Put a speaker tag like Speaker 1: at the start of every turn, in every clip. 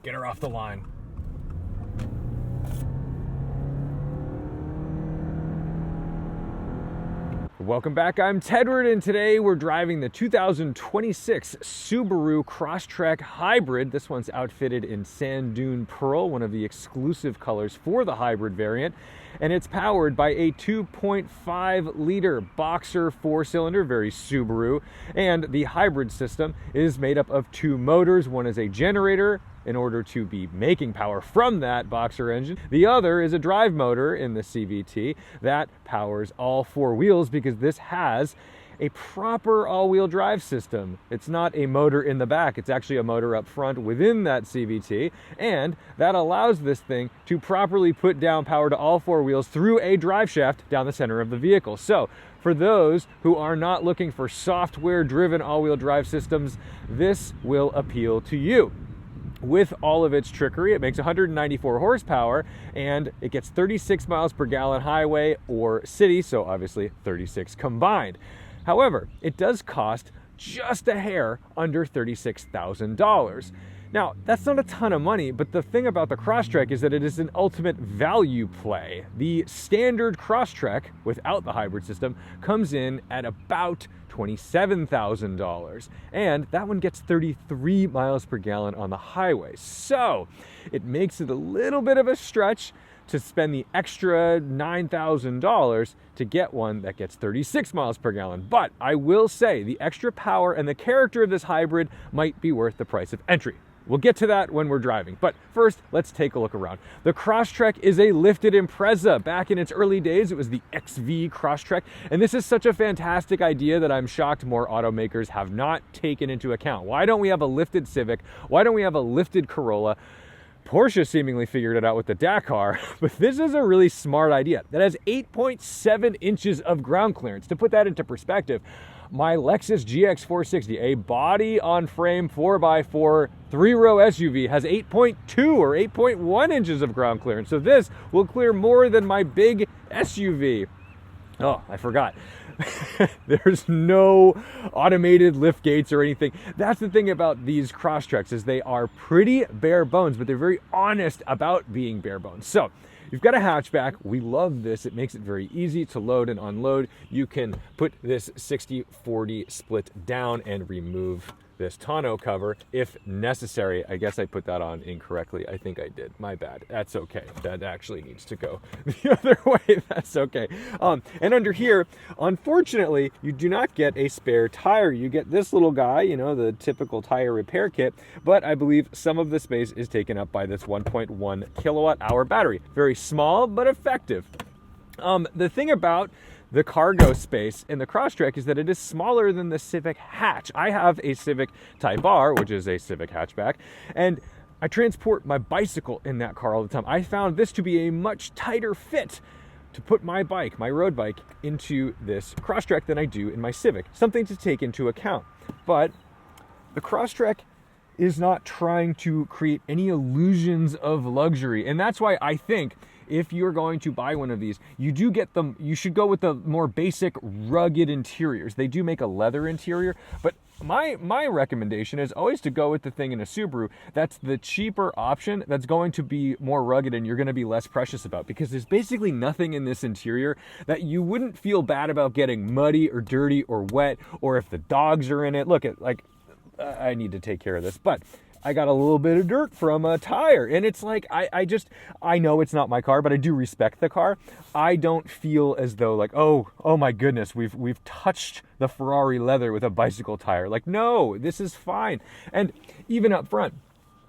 Speaker 1: get her off the line. Welcome back, I'm Tedward, and today we're driving the 2026 Subaru Crosstrek Hybrid. This one's outfitted in Sand Dune Pearl, one of the exclusive colors for the hybrid variant, and it's powered by a 2.5-liter boxer 4-cylinder, very Subaru, and the hybrid system is made up of two motors. One is a generator in order to be making power from that boxer engine. The other is a drive motor in the CVT that powers all four wheels, because this has a proper all-wheel drive system. It's not a motor in the back, it's actually a motor up front within that CVT, and that allows this thing to properly put down power to all four wheels through a drive shaft down the center of the vehicle. So for those who are not looking for software-driven all-wheel drive systems, this will appeal to you. With all of its trickery, it makes 194 horsepower, and it gets 36 miles per gallon highway or city, so obviously 36 combined. However, it does cost just a hair under $36,000. Now, that's not a ton of money, but the thing about the Crosstrek is that it is an ultimate value play. The standard Crosstrek, without the hybrid system, comes in at about $27,000, and that one gets 33 miles per gallon on the highway. So it makes it a little bit of a stretch to spend the extra $9,000 to get one that gets 36 miles per gallon. But I will say the extra power and the character of this hybrid might be worth the price of entry. We'll get to that when we're driving, but first, let's take a look around. The Crosstrek is a lifted Impreza. Back in its early days, it was the XV Crosstrek, and this is such a fantastic idea that I'm shocked more automakers have not taken into account. Why don't we have a lifted Civic? Why don't we have a lifted Corolla? Porsche seemingly figured it out with the Dakar, but this is a really smart idea that has 8.7 inches of ground clearance. To put that into perspective, my Lexus GX 460, a body-on-frame 4x4 3-row SUV, has 8.2 or 8.1 inches of ground clearance. So this will clear more than my big SUV. Oh, I forgot. There's no automated lift gates or anything. That's the thing about these Crosstreks, is they are pretty bare bones, but they're very honest about being bare bones. So you've got a hatchback. We love this. It makes it very easy to load and unload. You can put this 60-40 split down and remove this tonneau cover if necessary. I guess I put that on incorrectly. I think I did. My bad. That's okay. That actually needs to go the other way. That's okay. And under here, unfortunately, you do not get a spare tire. You get this little guy, you know, the typical tire repair kit, but I believe some of the space is taken up by this 1.1 kilowatt hour battery. Very small, but effective. The thing about the cargo space in the Crosstrek is that it is smaller than the Civic hatch. I have a Civic Type R, which is a Civic hatchback, and I transport my bicycle in that car all the time. I found this to be a much tighter fit to put my bike, my road bike, into this Crosstrek than I do in my Civic. Something to take into account. But the Crosstrek is not trying to create any illusions of luxury, and that's why I think if you're going to buy one of these, you should go with the more basic, rugged interiors. They do make a leather interior, but my recommendation is always to go with the thing in a Subaru that's the cheaper option, that's going to be more rugged and you're going to be less precious about, because there's basically nothing in this interior that you wouldn't feel bad about getting muddy or dirty or wet, or if the dogs are in it. Look at, like, I need to take care of this, but I got a little bit of dirt from a tire, and it's like, I know it's not my car, but I do respect the car. I don't feel as though like, oh my goodness, we've touched the Ferrari leather with a bicycle tire. Like, no, this is fine. And even up front,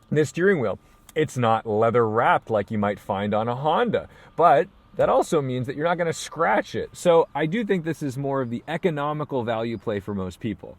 Speaker 1: this steering wheel, it's not leather wrapped like you might find on a Honda, but that also means that you're not going to scratch it. So I do think this is more of the economical value play for most people.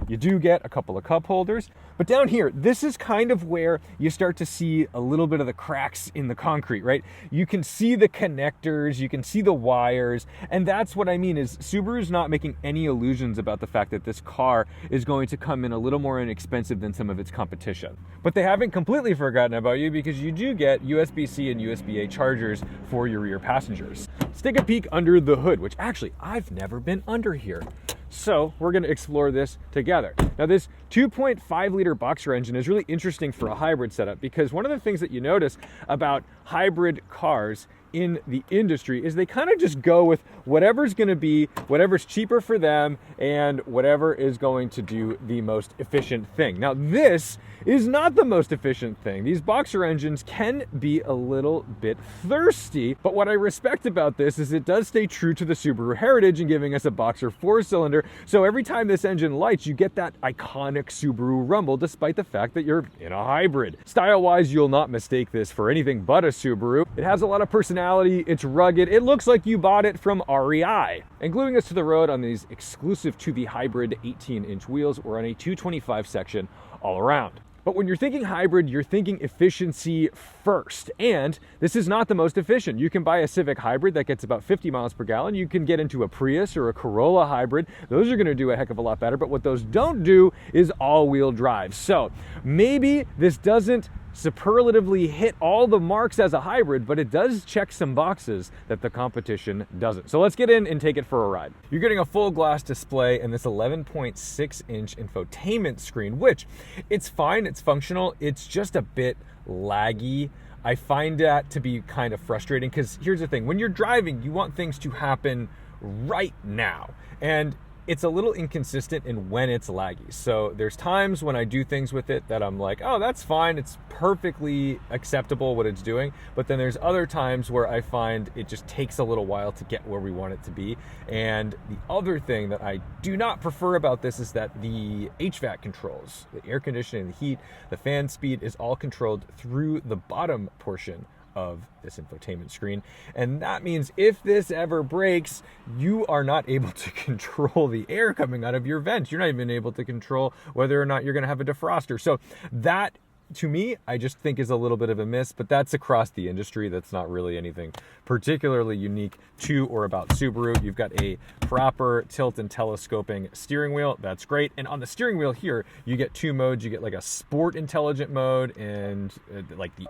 Speaker 1: You do get a couple of cup holders, but down here, this is kind of where you start to see a little bit of the cracks in the concrete, right? You can see the connectors, you can see the wires, and that's what I mean is Subaru's not making any illusions about the fact that this car is going to come in a little more inexpensive than some of its competition. But they haven't completely forgotten about you, because you do get USB-C and USB-A chargers for your rear passengers. Let's take a peek under the hood, which actually I've never been under here. So we're going to explore this together. Now this 2.5 liter boxer engine is really interesting for a hybrid setup, because one of the things that you notice about hybrid cars in the industry is they kind of just go with whatever's going to be, whatever's cheaper for them, and whatever is going to do the most efficient thing. Now this is not the most efficient thing. These boxer engines can be a little bit thirsty, but what I respect about this is it does stay true to the Subaru heritage in giving us a boxer 4-cylinder. So every time this engine lights, you get that iconic Subaru rumble, despite the fact that you're in a hybrid. Style-wise, you'll not mistake this for anything but a Subaru. It has a lot of personality, it's rugged, it looks like you bought it from REI. And gluing us to the road on these exclusive to the hybrid 18-inch wheels, we're on a 225 section all around. But when you're thinking hybrid, you're thinking efficiency first. And this is not the most efficient. You can buy a Civic hybrid that gets about 50 miles per gallon. You can get into a Prius or a Corolla hybrid. Those are going to do a heck of a lot better. But what those don't do is all-wheel drive. So maybe this doesn't superlatively hit all the marks as a hybrid, but it does check some boxes that the competition doesn't. So let's get in and take it for a ride. You're getting a full glass display and this 11.6-inch infotainment screen, which it's fine, it's functional, it's just a bit laggy. I find that to be kind of frustrating, because here's the thing, when you're driving, you want things to happen right now. And it's a little inconsistent in when it's laggy. So there's times when I do things with it that I'm like, oh, that's fine. It's perfectly acceptable what it's doing. But then there's other times where I find it just takes a little while to get where we want it to be. And the other thing that I do not prefer about this is that the HVAC controls, the air conditioning, the heat, the fan speed is all controlled through the bottom portion of this infotainment screen. And that means if this ever breaks, you are not able to control the air coming out of your vents. You're not even able to control whether or not you're going to have a defroster. So that, to me, I just think is a little bit of a miss, but that's across the industry. That's not really anything particularly unique to or about Subaru. You've got a proper tilt and telescoping steering wheel. That's great. And on the steering wheel here, you get two modes. You get like a sport intelligent mode and like the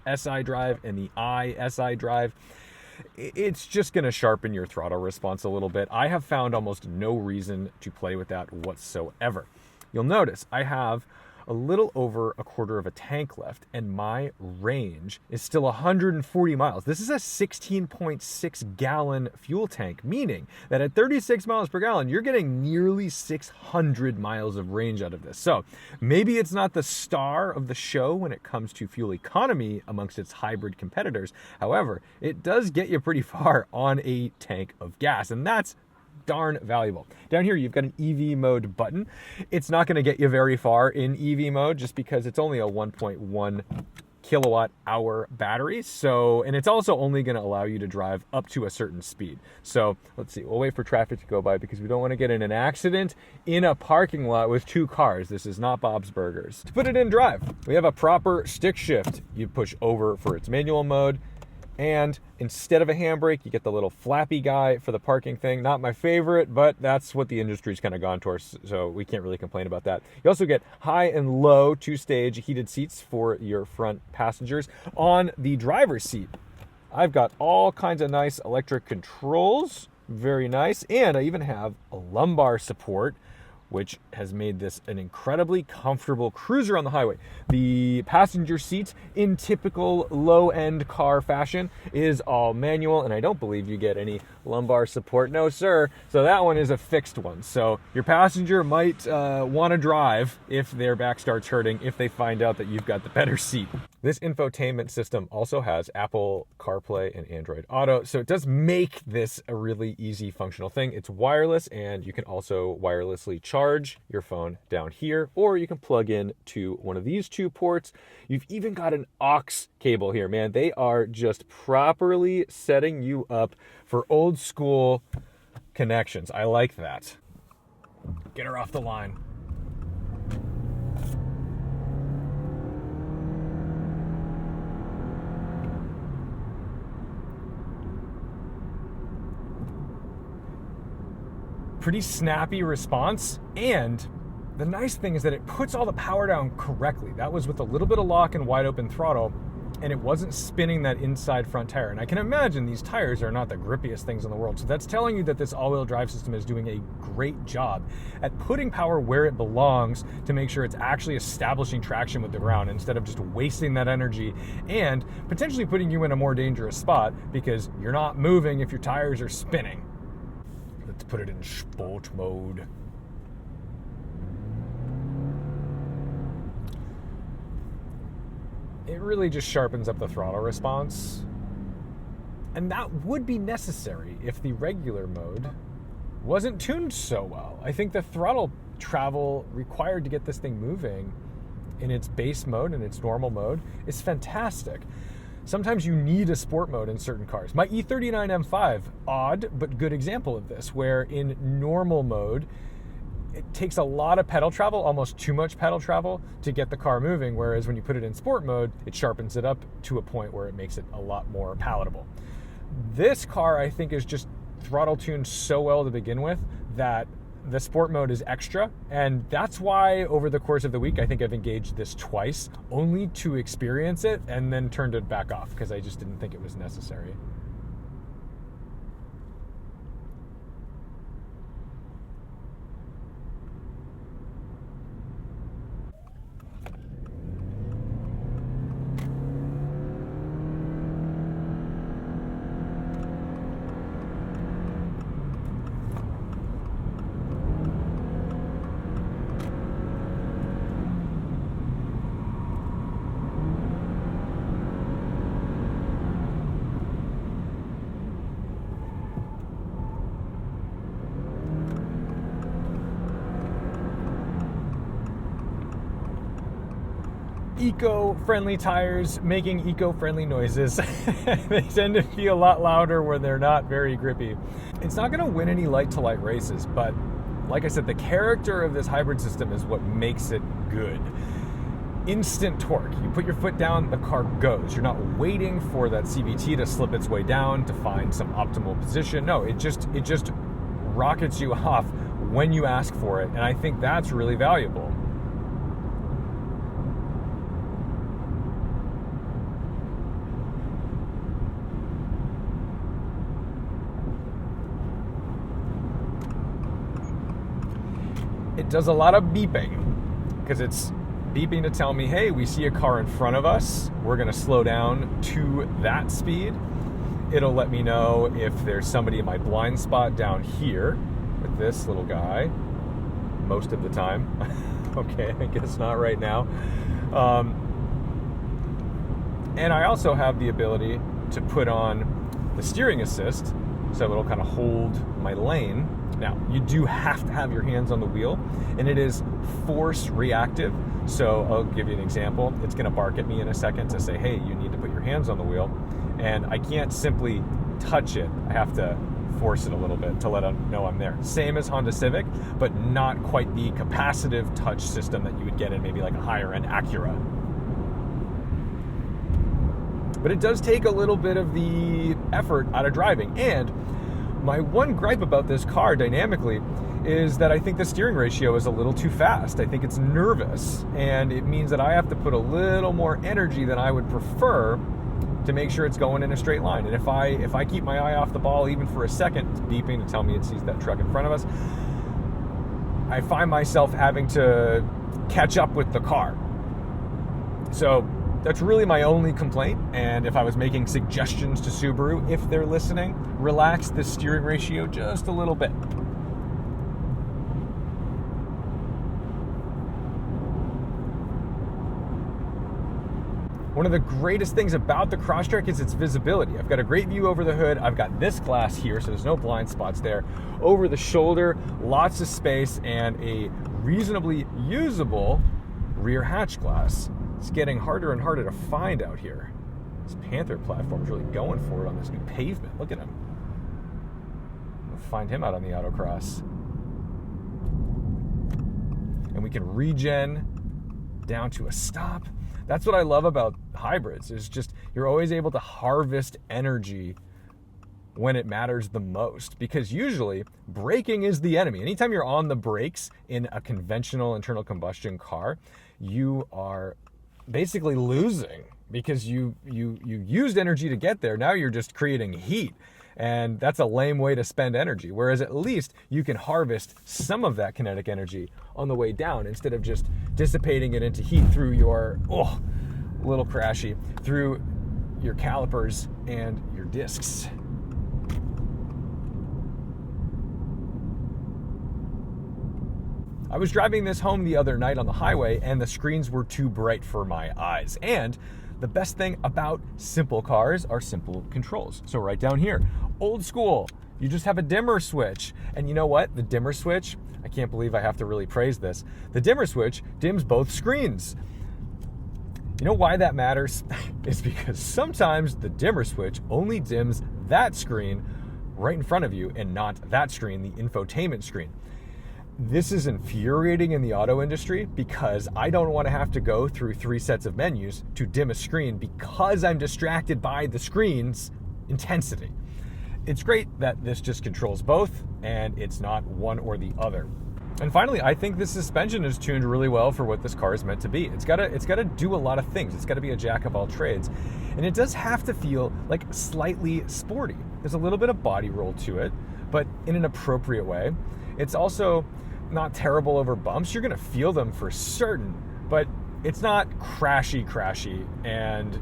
Speaker 1: SI drive and the ISI drive. It's just going to sharpen your throttle response a little bit. I have found almost no reason to play with that whatsoever. You'll notice I have a little over a quarter of a tank left, and my range is still 140 miles. This is a 16.6 gallon fuel tank, meaning that at 36 miles per gallon, you're getting nearly 600 miles of range out of this. So maybe it's not the star of the show when it comes to fuel economy amongst its hybrid competitors. However, it does get you pretty far on a tank of gas, and that's darn valuable. Down here, you've got an EV mode button. It's not going to get you very far in EV mode just because it's only a 1.1 kilowatt hour battery. So, and it's also only going to allow you to drive up to a certain speed. So let's see, we'll wait for traffic to go by because we don't want to get in an accident in a parking lot with two cars. This is not Bob's Burgers. To put it in drive, we have a proper stick shift. You push over for its manual mode. And instead of a handbrake, you get the little flappy guy for the parking thing. Not my favorite, but that's what the industry's kind of gone towards, so we can't really complain about that. You also get high and low two-stage heated seats for your front passengers. On the driver's seat, I've got all kinds of nice electric controls. Very nice. And I even have a lumbar support, which has made this an incredibly comfortable cruiser on the highway. The passenger seat, in typical low-end car fashion, is all manual, and I don't believe you get any lumbar support. No, sir. So that one is a fixed one. So your passenger might want to drive if their back starts hurting if they find out that you've got the better seat. This infotainment system also has Apple CarPlay and Android Auto, so it does make this a really easy functional thing. It's wireless, and you can also wirelessly charge your phone down here, or you can plug in to one of these two ports. You've even got an aux cable here, man. They are just properly setting you up for old school connections. I like that. Get her off the line. Pretty snappy response, and the nice thing is that it puts all the power down correctly. That was with a little bit of lock and wide open throttle. and it wasn't spinning that inside front tire. And I can imagine these tires are not the grippiest things in the world. So that's telling you that this all-wheel drive system is doing a great job at putting power where it belongs to make sure it's actually establishing traction with the ground instead of just wasting that energy and potentially putting you in a more dangerous spot because you're not moving if your tires are spinning. Let's put it in sport mode. It really just sharpens up the throttle response. And that would be necessary if the regular mode wasn't tuned so well. I think the throttle travel required to get this thing moving in its base mode and its normal mode is fantastic. Sometimes you need a sport mode in certain cars. My E39 M5, odd but good example of this, where in normal mode, it takes a lot of pedal travel, almost too much pedal travel to get the car moving, whereas when you put it in sport mode, it sharpens it up to a point where it makes it a lot more palatable. This car, I think, is just throttle tuned so well to begin with that the sport mode is extra, and that's why over the course of the week, I think I've engaged this twice, only to experience it and then turned it back off because I just didn't think it was necessary. Eco-friendly tires making eco-friendly noises. They tend to be a lot louder when they're not very grippy. It's not going to win any light-to-light races, but like I said, the character of this hybrid system is what makes it good. Instant torque. You put your foot down, the car goes. You're not waiting for that CVT to slip its way down to find some optimal position. No, it just rockets you off when you ask for it, and I think that's really valuable. It does a lot of beeping because it's beeping to tell me, hey, we see a car in front of us. We're going to slow down to that speed. It'll let me know if there's somebody in my blind spot down here with this little guy most of the time. Okay, I guess not right now. And I also have the ability to put on the steering assist so it'll kind of hold my lane. Now, you do have to have your hands on the wheel, and it is force reactive. So I'll give you an example. It's going to bark at me in a second to say, hey, you need to put your hands on the wheel. And I can't simply touch it. I have to force it a little bit to let it know I'm there. Same as Honda Civic, but not quite the capacitive touch system that you would get in maybe like a higher-end Acura. But it does take a little bit of the effort out of driving. And my one gripe about this car dynamically is that I think the steering ratio is a little too fast. I think it's nervous, and it means that I have to put a little more energy than I would prefer to make sure it's going in a straight line. And if I keep my eye off the ball even for a second, it's beeping to tell me it sees that truck in front of us, I find myself having to catch up with the car. So that's really my only complaint, and if I was making suggestions to Subaru, if they're listening, relax the steering ratio just a little bit. One of the greatest things about the Crosstrek is its visibility. I've got a great view over the hood. I've got this glass here, so there's no blind spots there. Over the shoulder, lots of space, and a reasonably usable rear hatch glass. It's getting harder and harder to find out here. This Panther platform's really going for it on this new pavement. Look at him. We'll find him out on the autocross. And we can regen down to a stop. That's what I love about hybrids, is just you're always able to harvest energy when it matters the most, because usually braking is the enemy. Anytime you're on the brakes in a conventional internal combustion car, you are basically losing. because you used energy to get there. Now you're just creating heat. And that's a lame way to spend energy. Whereas at least you can harvest some of that kinetic energy on the way down instead of just dissipating it into heat through your, a little crashy, through your calipers and your discs. I was driving this home the other night on the highway and the screens were too bright for my eyes. And the best thing about simple cars are simple controls. So right down here, old school, you just have a dimmer switch. And you know what? The dimmer switch, I can't believe I have to really praise this. The dimmer switch dims both screens. You know why that matters? It's because sometimes the dimmer switch only dims that screen right in front of you and not that screen, the infotainment screen. This is infuriating in the auto industry because I don't want to have to go through 3 sets of menus to dim a screen because I'm distracted by the screen's intensity. It's great that this just controls both and it's not one or the other. And finally, I think the suspension is tuned really well for what this car is meant to be. It's got to do a lot of things. It's got to be a jack of all trades. And it does have to feel like slightly sporty. There's a little bit of body roll to it, but in an appropriate way. It's also not terrible over bumps. You're going to feel them for certain, but it's not crashy, and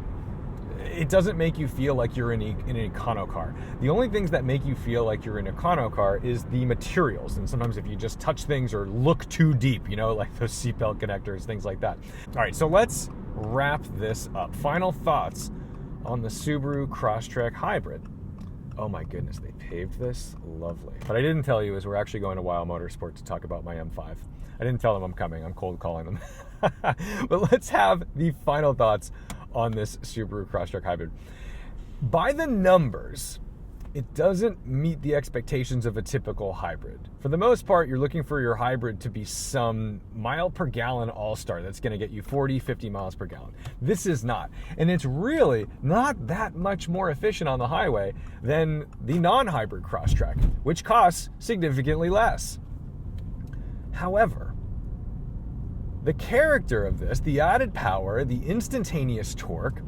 Speaker 1: it doesn't make you feel like you're in an econo car. The only things that make you feel like you're in an econo car is the materials, and sometimes if you just touch things or look too deep, like those seatbelt connectors, things like that. All right, so let's wrap this up. Final thoughts on the Subaru Crosstrek Hybrid. Oh my goodness, they paved this lovely. What I didn't tell you is we're actually going to Wow Motorsport to talk about my M5. I didn't tell them I'm coming. I'm cold calling them. But let's have the final thoughts on this Subaru Crosstrek Hybrid. By the numbers, it doesn't meet the expectations of a typical hybrid. For the most part, you're looking for your hybrid to be some mile per gallon all-star that's going to get you 40, 50 miles per gallon. This is not. And it's really not that much more efficient on the highway than the non-hybrid Crosstrek, which costs significantly less. However, the character of this, the added power, the instantaneous torque,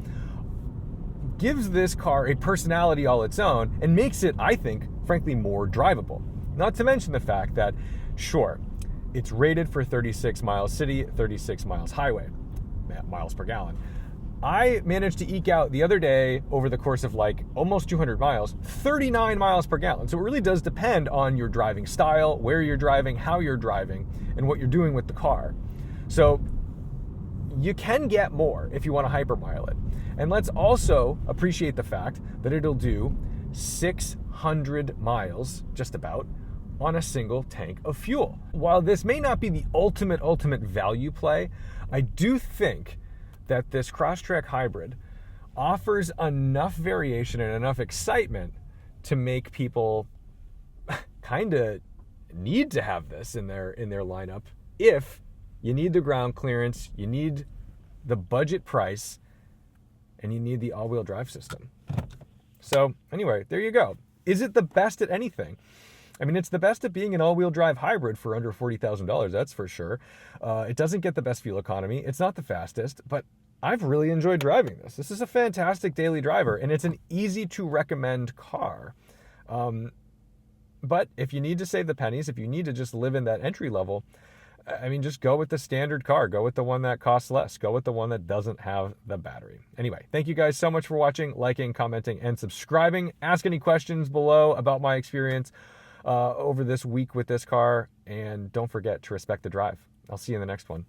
Speaker 1: gives this car a personality all its own and makes it, I think, frankly, more drivable. Not to mention the fact that, sure, it's rated for 36 miles city, 36 miles highway, miles per gallon. I managed to eke out the other day, over the course of like almost 200 miles, 39 miles per gallon. So it really does depend on your driving style, where you're driving, how you're driving, and what you're doing with the car. So you can get more if you want to hypermile it. And let's also appreciate the fact that it'll do 600 miles, just about, on a single tank of fuel. While this may not be the ultimate value play, I do think that this Crosstrek Hybrid offers enough variation and enough excitement to make people kind of need to have this in their lineup. If you need the ground clearance, you need the budget price, and you need the all-wheel drive system. So anyway, there you go. Is it the best at anything? I mean, it's the best at being an all-wheel drive hybrid for under $40,000, that's for sure. It doesn't get the best fuel economy. It's not the fastest, but I've really enjoyed driving this. This is a fantastic daily driver, and it's an easy-to-recommend car. But if you need to save the pennies, if you need to just live in that entry level, I mean, just go with the standard car. Go with the one that costs less. Go with the one that doesn't have the battery. Anyway, thank you guys so much for watching, liking, commenting, and subscribing. Ask any questions below about my experience over this week with this car. And don't forget to respect the drive. I'll see you in the next one.